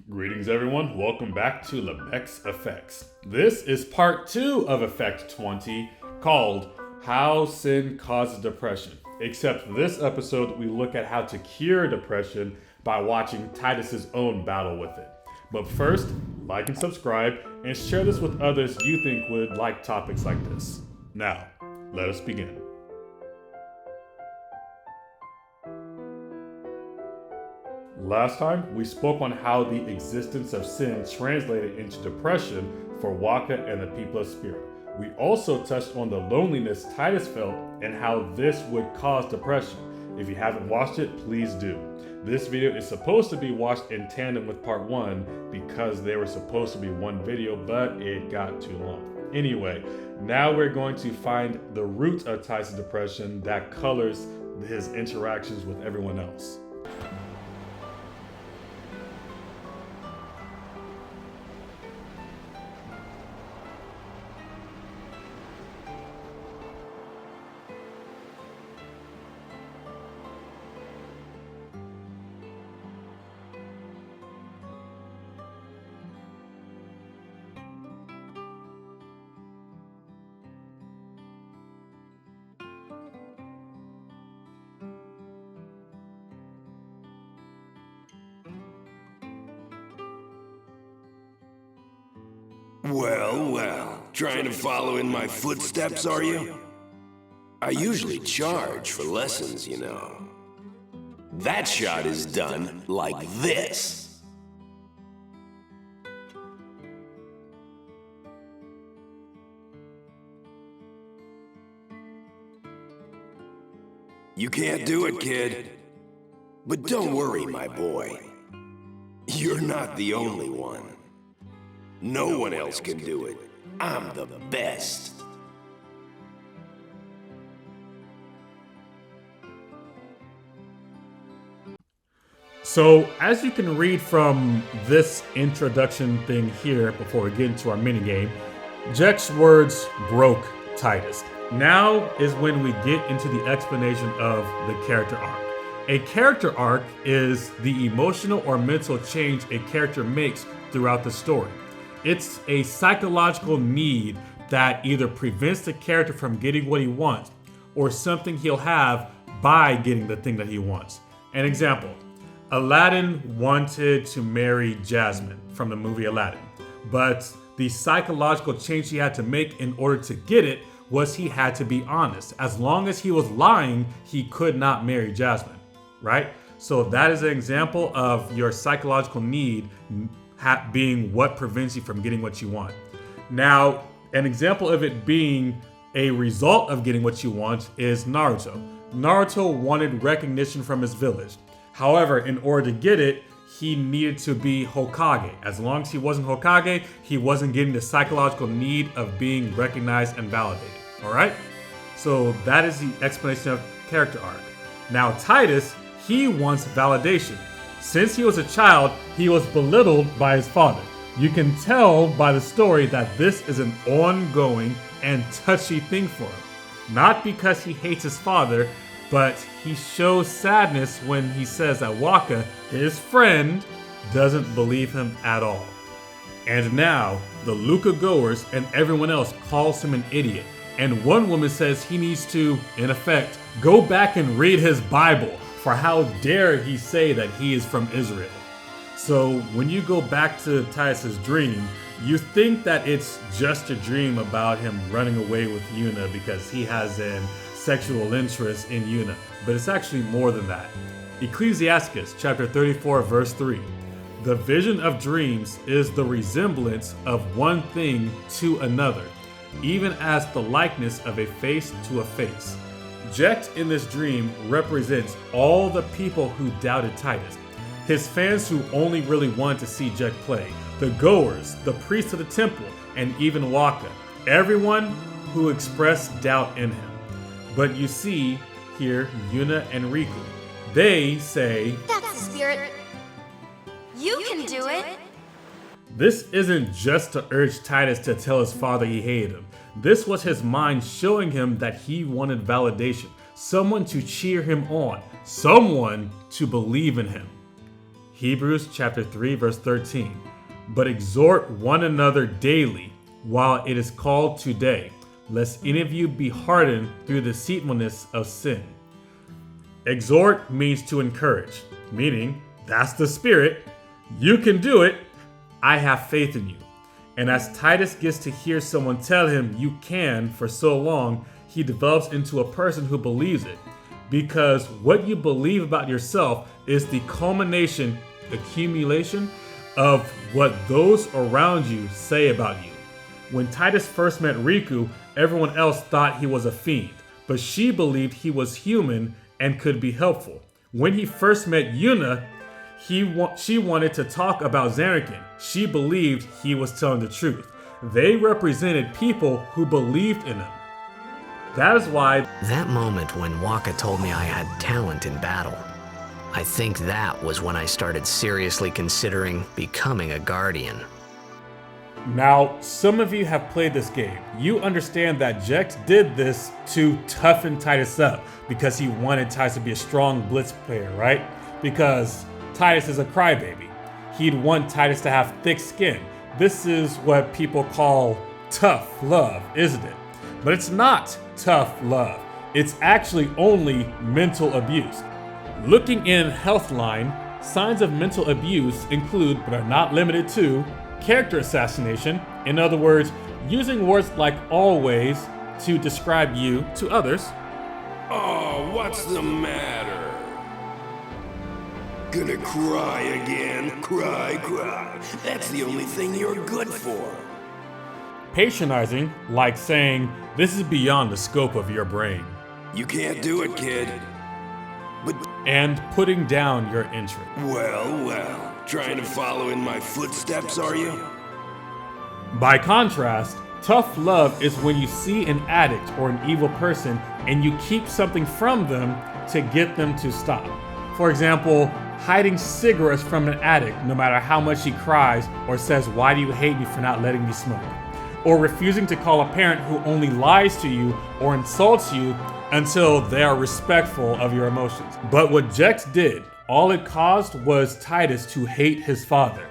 Greetings everyone, welcome back to Lebec's Effects. This is part 2 of Effect 20 called How Sin Causes Depression. Except this episode we look at how to cure depression by watching Tidus' own battle with it. But first, like and subscribe and share this with others you think would like topics like this. Now, let us begin. Last time, we spoke on how the existence of sin translated into depression for Wakka and the people of Spira. We also touched on the loneliness Tidus felt and how this would cause depression. If you haven't watched it, please do. This video is supposed to be watched in tandem with part 1 because they were supposed to be one video, but it got too long. Anyway, now we're going to find the root of Tidus' depression that colors his interactions with everyone else. Well, trying to follow in my footsteps, are you? I usually charge for lessons, you know. That shot is done like this. You can't do it, kid. But don't worry, my boy. You're not the only one. No one else can do it. I'm the best. So, as you can read from this introduction thing here before we get into our minigame, Jek's words broke Tidus. Now is when we get into the explanation of the character arc. A character arc is the emotional or mental change a character makes throughout the story. It's a psychological need that either prevents the character from getting what he wants or something he'll have by getting the thing that he wants. An example, Aladdin wanted to marry Jasmine from the movie Aladdin, but the psychological change he had to make in order to get it was he had to be honest. As long as he was lying, he could not marry Jasmine, right? So that is an example of your psychological need being what prevents you from getting what you want. Now, an example of it being a result of getting what you want is Naruto. Naruto wanted recognition from his village. However, in order to get it, he needed to be Hokage. As long as he wasn't Hokage, he wasn't getting the psychological need of being recognized and validated. All right? So that is the explanation of character arc. Now, Tidus, he wants validation. Since he was a child, he was belittled by his father. You can tell by the story that this is an ongoing and touchy thing for him. Not because he hates his father, but he shows sadness when he says that Wakka, his friend, doesn't believe him at all. And now, the Luca goers and everyone else calls him an idiot. And one woman says he needs to, in effect, go back and read his Bible. For how dare he say that he is from Israel. So when you go back to Tidus' dream, you think that it's just a dream about him running away with Yuna because he has an sexual interest in Yuna. But it's actually more than that. Ecclesiastes chapter 34 verse 3. The vision of dreams is the resemblance of one thing to another, even as the likeness of a face to a face. Jek in this dream represents all the people who doubted Tidus. His fans who only really wanted to see Jek play. The goers, the priests of the temple, and even Wakka. Everyone who expressed doubt in him. But you see here Yuna and Riku. They say, "That's the spirit. You can do it." This isn't just to urge Tidus to tell his father he hated him. This was his mind showing him that he wanted validation, someone to cheer him on, someone to believe in him. Hebrews chapter 3, verse 13. But exhort one another daily, while it is called today, lest any of you be hardened through the deceitfulness of sin. Exhort means to encourage, meaning that's the spirit. You can do it. I have faith in you. And as Tidus gets to hear someone tell him you can for so long, he develops into a person who believes it. Because what you believe about yourself is the accumulation of what those around you say about you. When Tidus first met Riku, everyone else thought he was a fiend, but she believed he was human and could be helpful. When he first met Yuna, she wanted to talk about Zanarkand. She believed he was telling the truth. They represented people who believed in him. That is why That moment when Wakka told me I had talent in battle, I think that was when I started seriously considering becoming a guardian. Now, some of you have played this game. You understand that Jex did this to toughen Tidus up because he wanted Tidus to be a strong blitz player, right? Because Tidus is a crybaby. He'd want Tidus to have thick skin. This is what people call tough love, isn't it? But it's not tough love. It's actually only mental abuse. Looking in Healthline, signs of mental abuse include, but are not limited to, character assassination. In other words, using words like always to describe you to others. Oh, what's the matter? Gonna cry again? Cry. That's the only thing you're good for. Patronizing, like saying, this is beyond the scope of your brain. You can't do it, kid. But, And putting down your interest. well, trying to follow in my footsteps, are you? By contrast, tough love is when you see an addict or an evil person and you keep something from them to get them to stop. For example, hiding cigarettes from an addict no matter how much he cries or says, "Why do you hate me for not letting me smoke?" Or refusing to call a parent who only lies to you or insults you until they are respectful of your emotions. But what Jex did, all it caused was Tidus to hate his father.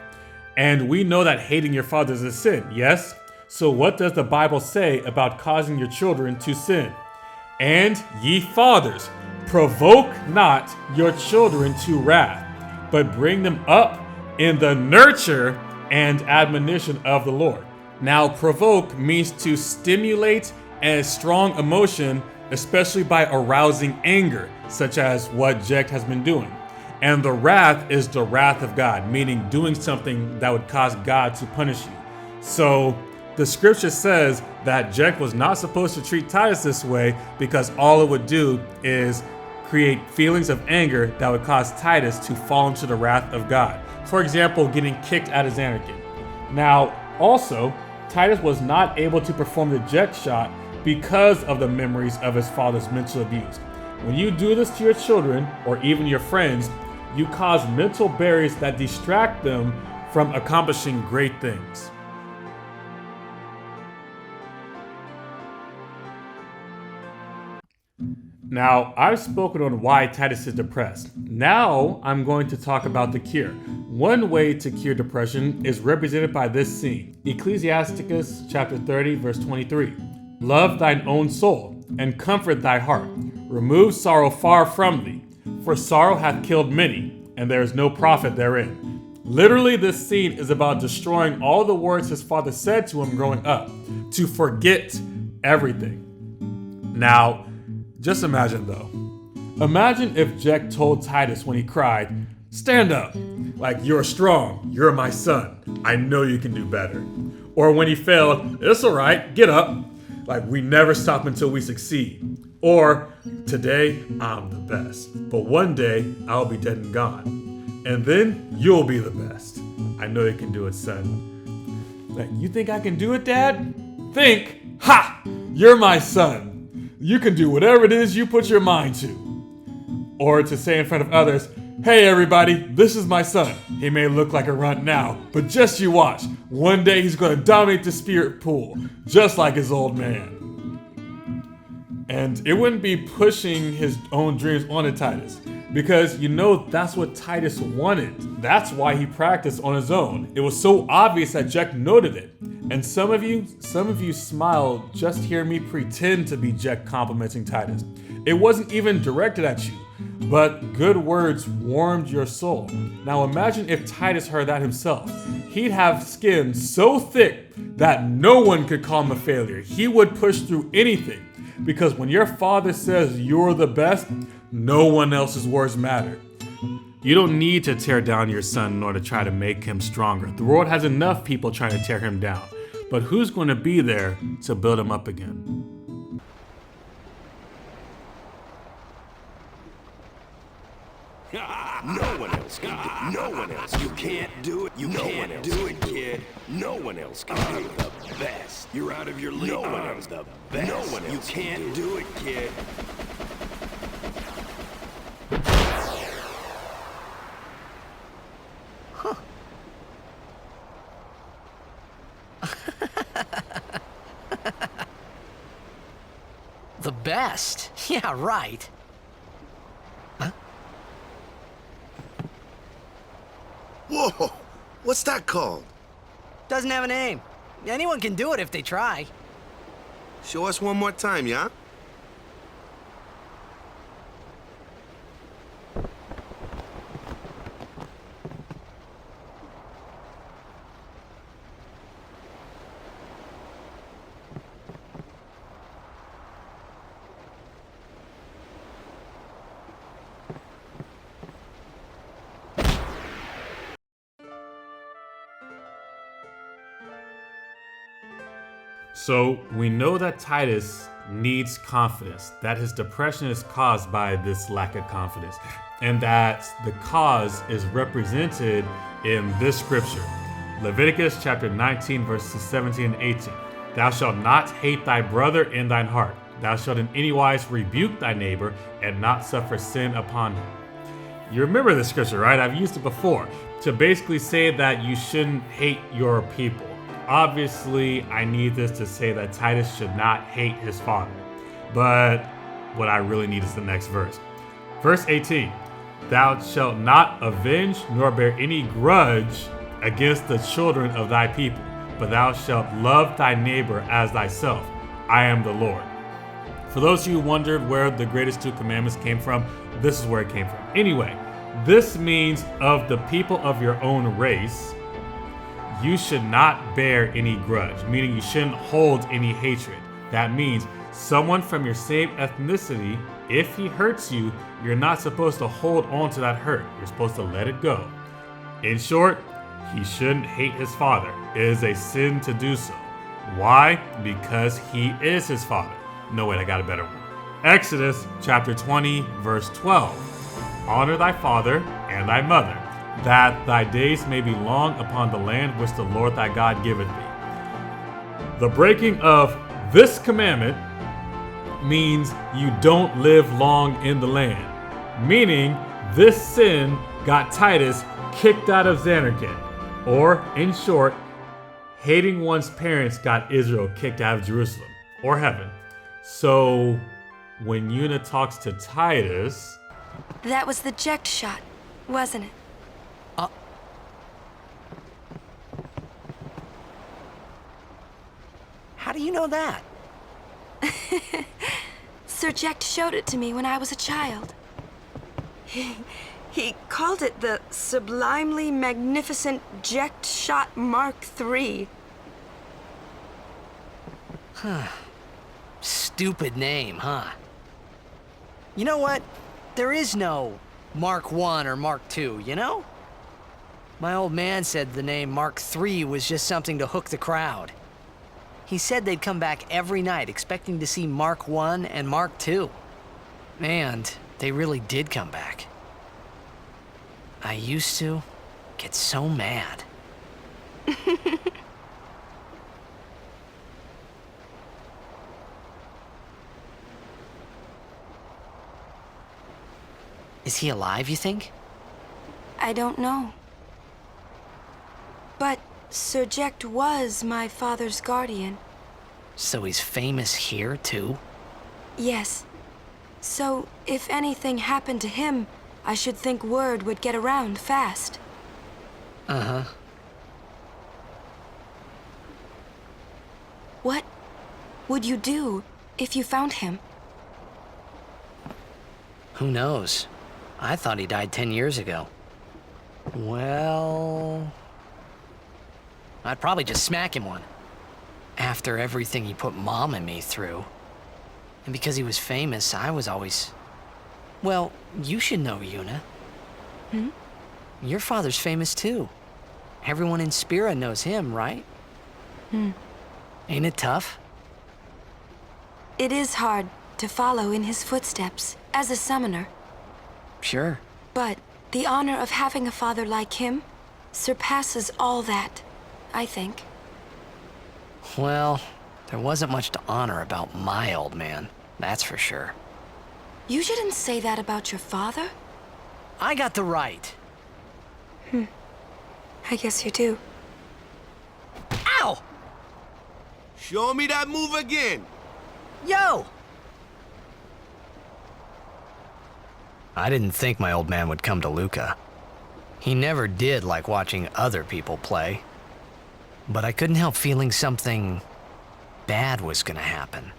And we know that hating your father is a sin, yes? So what does the Bible say about causing your children to sin? And ye fathers, provoke not your children to wrath, but bring them up in the nurture and admonition of the Lord. Now, provoke means to stimulate a strong emotion, especially by arousing anger, such as what Jex has been doing. And the wrath is the wrath of God, meaning doing something that would cause God to punish you. So the scripture says that Jex was not supposed to treat Tidus this way because all it would do is create feelings of anger that would cause Tidus to fall into the wrath of God. For example, getting kicked out of Zanarkand. Now, also, Tidus was not able to perform the Jex shot because of the memories of his father's mental abuse. When you do this to your children or even your friends, you cause mental barriers that distract them from accomplishing great things. Now, I've spoken on why Tidus is depressed. Now, I'm going to talk about the cure. One way to cure depression is represented by this scene. Ecclesiasticus chapter 30, verse 23. Love thine own soul, and comfort thy heart. Remove sorrow far from thee, for sorrow hath killed many, and there is no profit therein. Literally, this scene is about destroying all the words his father said to him growing up, to forget everything. Now, just imagine though. Imagine if Jex told Tidus when he cried, "Stand up, like you're strong, you're my son, I know you can do better." Or when he failed, "It's alright, get up, like we never stop until we succeed." Or, "Today, I'm the best, but one day I'll be dead and gone. And then you'll be the best. I know you can do it, son." Like, you think I can do it, Dad? Think, ha! You're my son. You can do whatever it is you put your mind to. Or to say in front of others, "Hey everybody, this is my son. He may look like a runt now, but just you watch. One day he's gonna dominate the spirit pool, just like his old man." And it wouldn't be pushing his own dreams onto Tidus. Because you know that's what Tidus wanted. That's why he practiced on his own. It was so obvious that Jack noted it. And some of you smile just to hear me pretend to be Jack complimenting Tidus. It wasn't even directed at you, but good words warmed your soul. Now imagine if Tidus heard that himself. He'd have skin so thick that no one could call him a failure. He would push through anything. Because when your father says you're the best, no one else's words matter. You don't need to tear down your son in order to try to make him stronger. The world has enough people trying to tear him down. But who's going to be there to build him up again? No one else can do it. No one else. You can't do it. You can't do it, kid. No one else can do it. The best. You're out of your league. No one else. The best. No one else. You can't do it, kid. Huh. The best? Yeah, right. Huh? Whoa! What's that called? Doesn't have a name. Anyone can do it if they try. Show us one more time, yeah? So we know that Tidus needs confidence, that his depression is caused by this lack of confidence, and that the cause is represented in this scripture. Leviticus chapter 19 verses 17 and 18. Thou shalt not hate thy brother in thine heart. Thou shalt in any wise rebuke thy neighbor and not suffer sin upon him. You remember this scripture, right? I've used it before to basically say that you shouldn't hate your people. Obviously, I need this to say that Tidus should not hate his father. But what I really need is the next verse. Verse 18. Thou shalt not avenge nor bear any grudge against the children of thy people, but thou shalt love thy neighbor as thyself. I am the Lord. For those of you who wondered where the greatest two commandments came from, this is where it came from. Anyway, this means of the people of your own race, you should not bear any grudge, meaning you shouldn't hold any hatred. That means someone from your same ethnicity, if he hurts you, you're not supposed to hold on to that hurt. You're supposed to let it go. In short, he shouldn't hate his father. It is a sin to do so. Why? Because he is his father. No, wait, I got a better one. Exodus chapter 20, verse 12. Honor thy father and thy mother, that thy days may be long upon the land which the Lord thy God giveth thee. The breaking of this commandment means you don't live long in the land, meaning this sin got Tidus kicked out of Zanarkand, or in short, hating one's parents got Israel kicked out of Jerusalem, or heaven. So when Yuna talks to Tidus... That was the eject shot, wasn't it? How do you know that? Sir Jack showed it to me when I was a child. He called it the Sublimely Magnificent Eject Shot Mark III. Huh. Stupid name, huh? You know what? There is no Mark I or Mark II, you know? My old man said the name Mark III was just something to hook the crowd. He said they'd come back every night expecting to see Mark I and Mark II. And they really did come back. I used to get so mad. Is he alive, you think? I don't know. But Sir Jack was my father's guardian. So he's famous here, too? Yes. So if anything happened to him, I should think word would get around fast. Uh-huh. What would you do if you found him? Who knows? I thought he died 10 years ago. Well... I'd probably just smack him one. After everything he put Mom and me through. And because he was famous, I was always... Well, you should know, Yuna. Hmm? Your father's famous too. Everyone in Spira knows him, right? Ain't it tough? It is hard to follow in his footsteps as a summoner. Sure. But the honor of having a father like him surpasses all that, I think. Well, there wasn't much to honor about my old man, that's for sure. You shouldn't say that about your father. I got the right. I guess you do. Ow! Show me that move again. Yo! I didn't think my old man would come to Luca. He never did like watching other people play. But I couldn't help feeling something bad was gonna happen.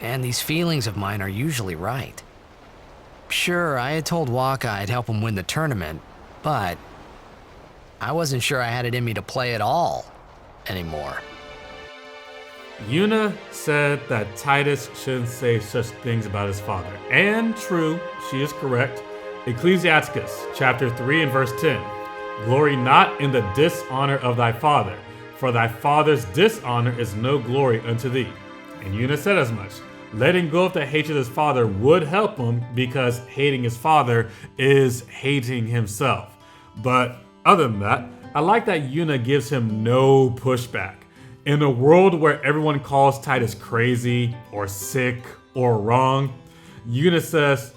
And these feelings of mine are usually right. Sure, I had told Wakka I'd help him win the tournament, but I wasn't sure I had it in me to play at all anymore. Yuna said that Tidus shouldn't say such things about his father. And true, she is correct. Ecclesiasticus chapter 3 and verse 10. Glory not in the dishonor of thy father, for thy father's dishonor is no glory unto thee. And Yuna said as much. Letting go of the hatred of his father would help him because hating his father is hating himself. But other than that, I like that Yuna gives him no pushback. In a world where everyone calls Tidus crazy or sick or wrong, Yuna says,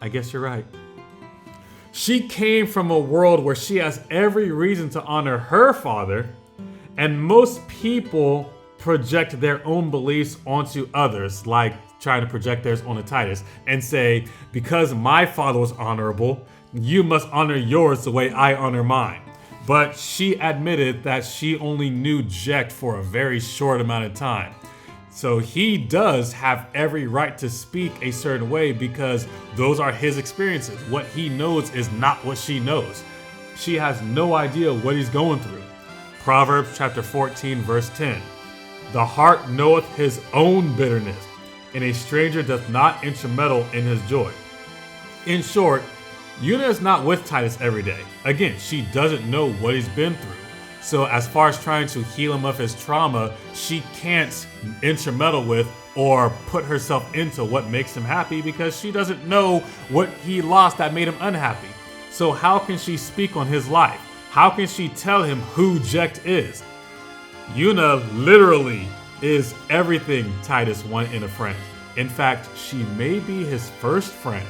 I guess you're right. She came from a world where she has every reason to honor her father, and most people project their own beliefs onto others, like trying to project theirs onto Tidus, and say, because my father was honorable, you must honor yours the way I honor mine. But she admitted that she only knew Jecht for a very short amount of time. So he does have every right to speak a certain way because those are his experiences. What he knows is not what she knows. She has no idea what he's going through. Proverbs chapter 14 verse 10. The heart knoweth his own bitterness, and a stranger doth not intermeddle in his joy. In short, Yuna is not with Tidus every day. Again, she doesn't know what he's been through. So as far as trying to heal him of his trauma, she can't intermeddle with or put herself into what makes him happy because she doesn't know what he lost that made him unhappy. So how can she speak on his life? How can she tell him who Jecht is? Yuna literally is everything Tidus wanted in a friend. In fact, she may be his first friend.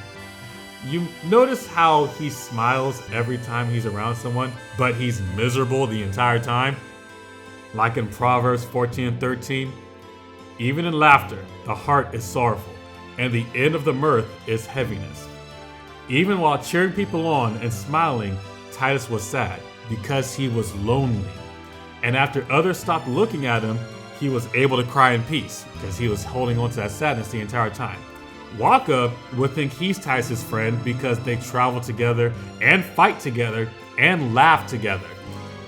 You notice how he smiles every time he's around someone, but he's miserable the entire time? Like in Proverbs 14 and 13, even in laughter, the heart is sorrowful, and the end of the mirth is heaviness. Even while cheering people on and smiling, Tidus was sad because he was lonely. And after others stopped looking at him, he was able to cry in peace because he was holding on to that sadness the entire time. Wakka would think he's Tidus' friend because they travel together and fight together and laugh together.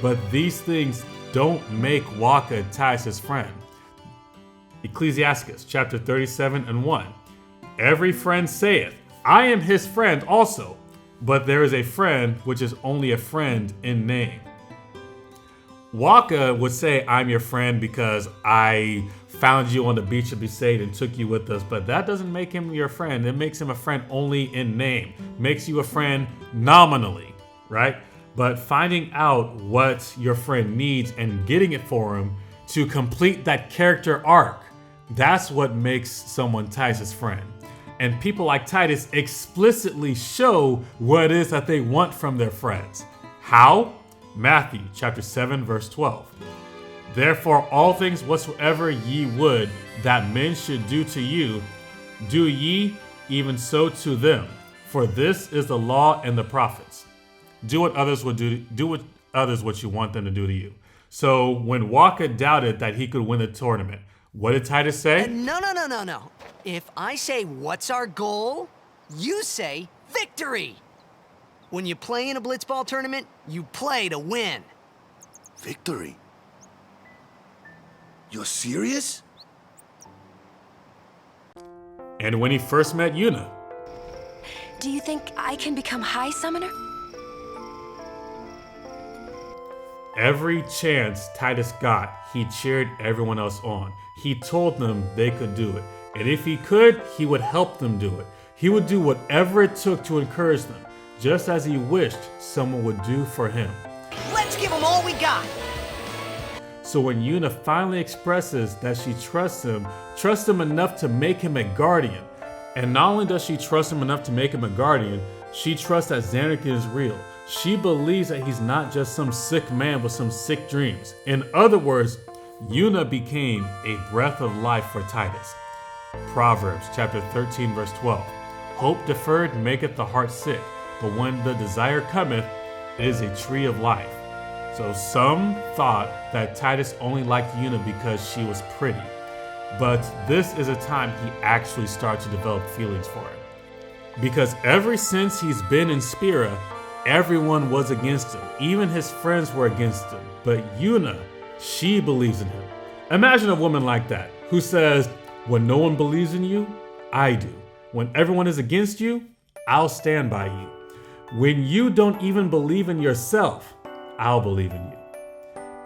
But these things don't make Wakka Tidus' friend. Ecclesiasticus chapter 37 and 1. Every friend saith, I am his friend also, but there is a friend which is only a friend in name. Wakka would say, I'm your friend because I found you on the beach of Besaid and took you with us, but that doesn't make him your friend. It makes him a friend only in name. Makes you a friend nominally, right? But finding out what your friend needs and getting it for him to complete that character arc, that's what makes someone Tidus' friend. And people like Tidus explicitly show what it is that they want from their friends. How? Matthew chapter 7 verse 12. Therefore all things whatsoever ye would that men should do to you, do ye even so to them. For this is the law and the prophets. Do what others what you want them to do to you. So when Wakka doubted that he could win the tournament, what did Tidus say? No. If I say, what's our goal? You say, victory! When you play in a blitzball tournament, you play to win. Victory? You're serious? And when he first met Yuna, Do you think I can become High Summoner? every chance Tidus got, he cheered everyone else on. He told them they could do it. And if he could, he would help them do it. He would do whatever it took to encourage them, just as he wished someone would do for him. Let's give them all we got! So when Yuna finally expresses that she trusts him enough to make him a guardian, and not only does she trust him enough to make him a guardian, she trusts that Xanarkand is real. She believes that he's not just some sick man with some sick dreams. In other words, Yuna became a breath of life for Tidus. Proverbs chapter 13 verse 12. Hope deferred maketh the heart sick, but when the desire cometh, it is a tree of life. So some thought that Tidus only liked Yuna because she was pretty. But this is a time he actually started to develop feelings for her. Because ever since he's been in Spira, everyone was against him. Even his friends were against him. But Yuna, she believes in him. Imagine a woman like that, who says, when no one believes in you, I do. When everyone is against you, I'll stand by you. When you don't even believe in yourself, I'll believe in you.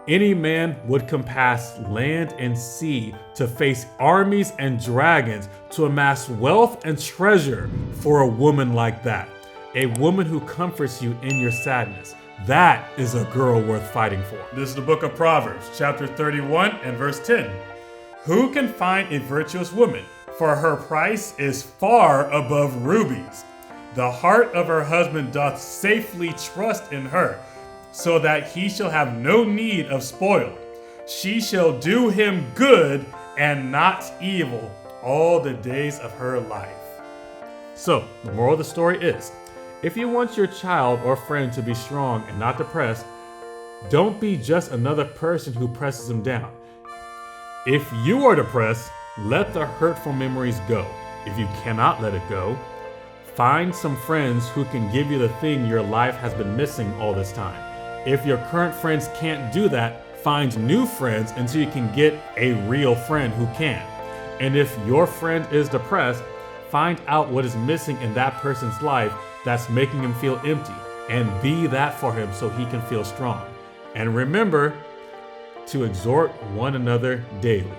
Any man would compass land and sea to face armies and dragons to amass wealth and treasure for a woman like that. A woman who comforts you in your sadness. That is a girl worth fighting for. This is the book of Proverbs, chapter 31 and verse 10. Who can find a virtuous woman? For her price is far above rubies. The heart of her husband doth safely trust in her, so that he shall have no need of spoil. She shall do him good and not evil all the days of her life. So, the moral of the story is, if you want your child or friend to be strong and not depressed, don't be just another person who presses them down. If you are depressed, let the hurtful memories go. If you cannot let it go, find some friends who can give you the thing your life has been missing all this time. If your current friends can't do that, find new friends until you can get a real friend who can. And if your friend is depressed, find out what is missing in that person's life that's making him feel empty, and be that for him so he can feel strong. And remember to exhort one another daily.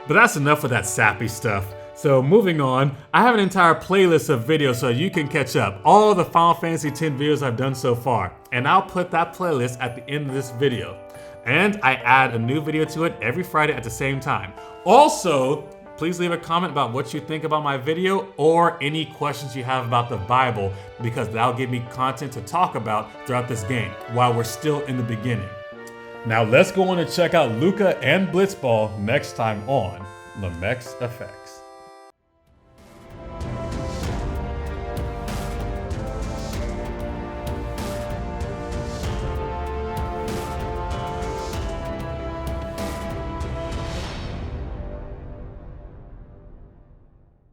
But that's enough of that sappy stuff. So moving on, I have an entire playlist of videos so you can catch up. All the Final Fantasy X videos I've done so far. And I'll put that playlist at the end of this video. And I add a new video to it every Friday at the same time. Also, please leave a comment about what you think about my video or any questions you have about the Bible, because that'll give me content to talk about throughout this game while we're still in the beginning. Now let's go on and check out Luca and Blitzball next time on Lamech's Effect.